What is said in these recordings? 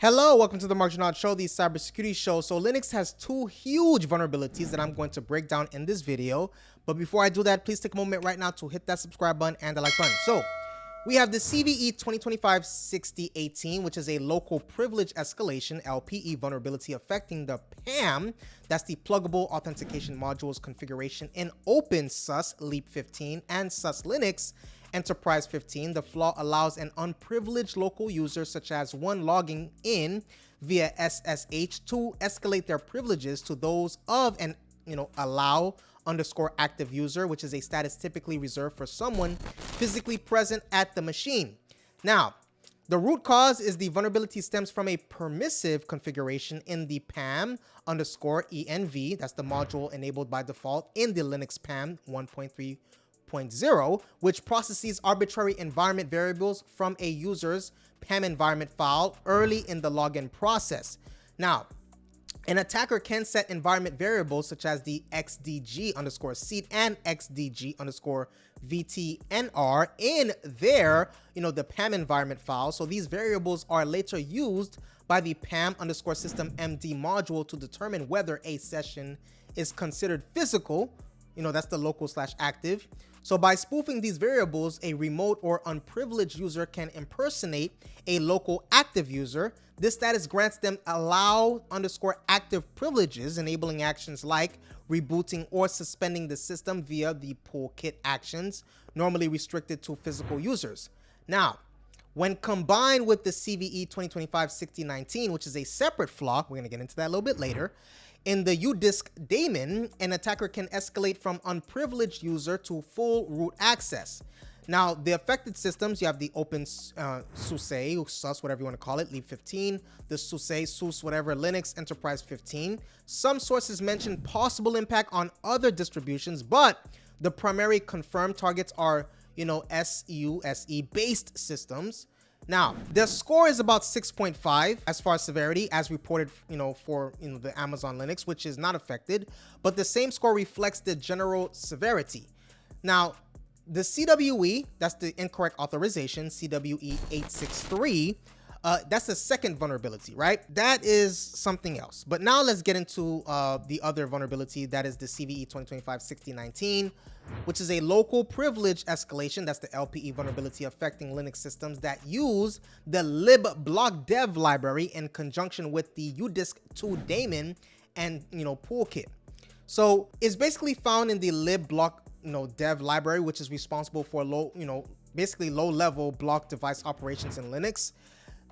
Hello, welcome to the Marginal Show, the cybersecurity show. So Linux has two huge vulnerabilities that I'm going to break down in this video. But before I do that, please take a moment right now to hit that subscribe button and the like button. So we have the CVE 2025-6018, which is a local privilege escalation LPE vulnerability affecting the PAM. That's the pluggable authentication modules configuration in OpenSUSE Leap 15 and SUSE Linux Enterprise 15. The flaw allows an unprivileged local user, such as one logging in via SSH, to escalate their privileges to those of an allow_active user, which is a status typically reserved for someone physically present at the machine. Now, the root cause is the vulnerability stems from a permissive configuration in the PAM_env. That's the module enabled by default in the Linux PAM 1.3.0, which processes arbitrary environment variables from a user's PAM environment file early in the login process. Now, an attacker can set environment variables such as the xdg_seat and xdg_vtnr in their, the PAM environment file. So these variables are later used by the PAM_systemmd module to determine whether a session is considered physical. That's the local/active. So by spoofing these variables, a remote or unprivileged user can impersonate a local active user. This status grants them allow_active privileges, enabling actions like rebooting or suspending the system via the toolkit actions, normally restricted to physical users. Now, when combined with the CVE 2025-6019, which is a separate flaw, we're going to get into that a little bit later, in the udisk daemon, an attacker can escalate from unprivileged user to full root access. Now, the affected systems, you have the OpenSUSE, SUSE, whatever you want to call it, Leap 15, the SUSE, whatever, Linux Enterprise 15. Some sources mention possible impact on other distributions, but the primary confirmed targets are, SUSE-based systems. Now, the score is about 6.5 as far as severity, as reported, for the Amazon Linux, which is not affected, but the same score reflects the general severity. Now, the CWE, that's the incorrect authorization, CWE 863, that's the second vulnerability, right? That is something else. But now let's get into the other vulnerability, that is the CVE 2025-6019, which is a local privilege escalation. That's the LPE vulnerability affecting Linux systems that use the libblocdev library in conjunction with the udisk2 daemon and toolkit. So it's basically found in the libblocdev library, which is responsible for basically low-level block device operations in Linux.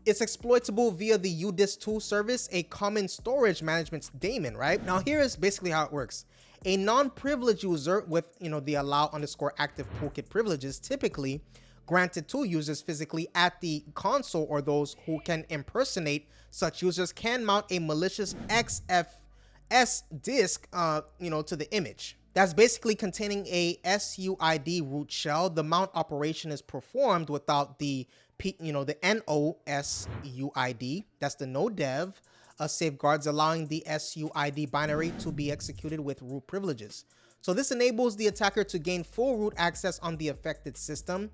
It's exploitable via the udisk2 service, a common storage management daemon, right? Now, here is basically how it works. A non-privileged user with, the allow_active toolkit privileges, typically granted to users physically at the console, or those who can impersonate such users, can mount a malicious XFS disk, to the image. That's basically containing a SUID root shell. The mount operation is performed without the the NOSUID, that's the no dev safeguards, allowing the SUID binary to be executed with root privileges. So this enables the attacker to gain full root access on the affected system.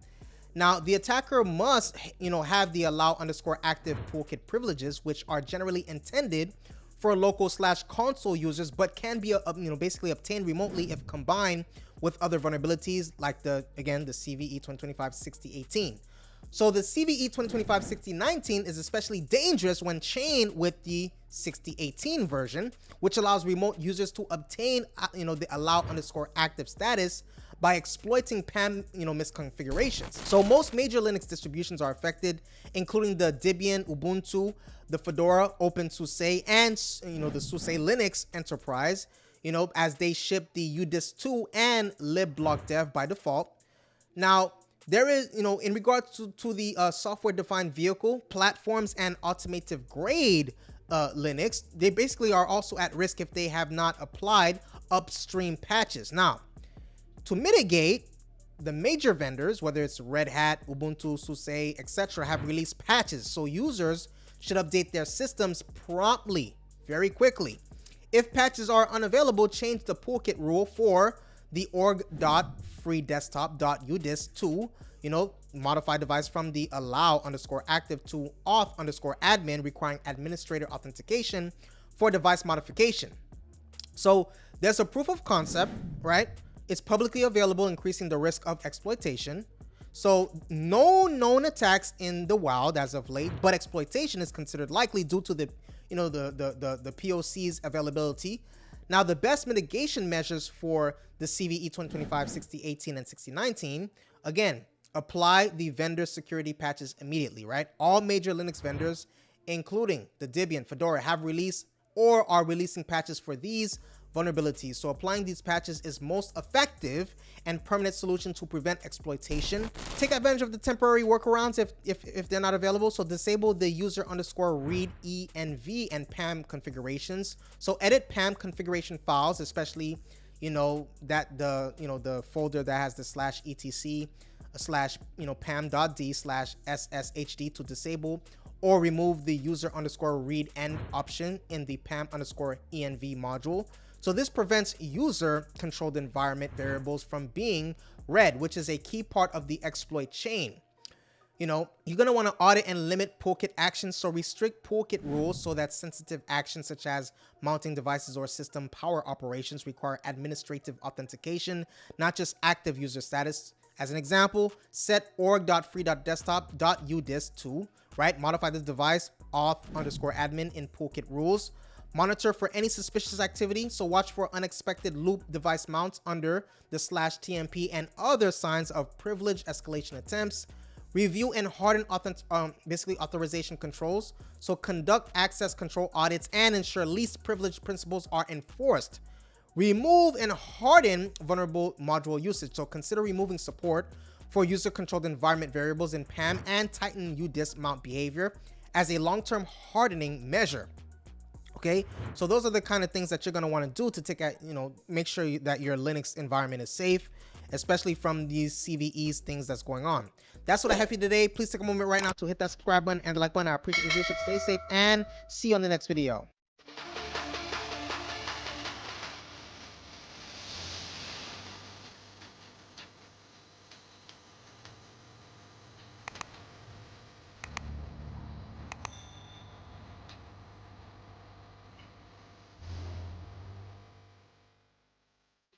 Now, the attacker must, have the allow_active toolkit privileges, which are generally intended for local/console users, but can be, basically obtained remotely if combined with other vulnerabilities like the CVE 2025-6018. So the CVE 2025-6019 is especially dangerous when chained with the 6018 version, which allows remote users to obtain, the allow_active status by exploiting PAM, misconfigurations. So most major Linux distributions are affected, including the Debian, Ubuntu, the Fedora, OpenSUSE, and, the SUSE Linux Enterprise, as they ship the udisk2 and libblocdev by default. Now, there is, in regards to the software-defined vehicle, platforms, and automotive grade Linux, they basically are also at risk if they have not applied upstream patches. Now, to mitigate, the major vendors, whether it's Red Hat, Ubuntu, SUSE, etc., have released patches, so users should update their systems promptly, very quickly. If patches are unavailable, change the toolkit rule for the org.freedesktop.udisk to modify device from the allow underscore active to auth underscore admin, requiring administrator authentication for device modification. So there's a proof of concept, right? It's publicly available, increasing the risk of exploitation. So no known attacks in the wild as of late, but exploitation is considered likely due to the POC's availability. Now, the best mitigation measures for the CVE 2025-6018 and 6019, again, apply the vendor security patches immediately, right? All major Linux vendors, including the Debian, Fedora, have released or are releasing patches for these vulnerabilities. So applying these patches is most effective and permanent solution to prevent exploitation. Take advantage of the temporary workarounds if they're not available. So disable the user underscore read env and PAM configurations. So edit PAM configuration files, especially the folder that has the /etc /pam.d/sshd to disable or remove the user underscore read end option in the PAM underscore env module. So this prevents user controlled environment variables from being read, which is a key part of the exploit chain. You're going to want to audit and limit toolkit actions. So restrict toolkit rules so that sensitive actions such as mounting devices or system power operations require administrative authentication, not just active user status. As an example, set org.free.desktop.udis to, right? Modify the device auth underscore admin in toolkit rules. Monitor for any suspicious activity. So watch for unexpected loop device mounts under the /tmp and other signs of privilege escalation attempts. Review and harden authorization controls. So conduct access control audits and ensure least privilege principles are enforced. Remove and harden vulnerable module usage. So consider removing support for user-controlled environment variables in PAM and tighten UDIS mount behavior as a long-term hardening measure. Okay, so those are the kind of things that you're going to want to do to make sure that your Linux environment is safe, especially from these CVEs things that's going on. That's what I have for you today. Please take a moment right now to hit that subscribe button and the like button. I appreciate your leadership. Stay safe and see you on the next video.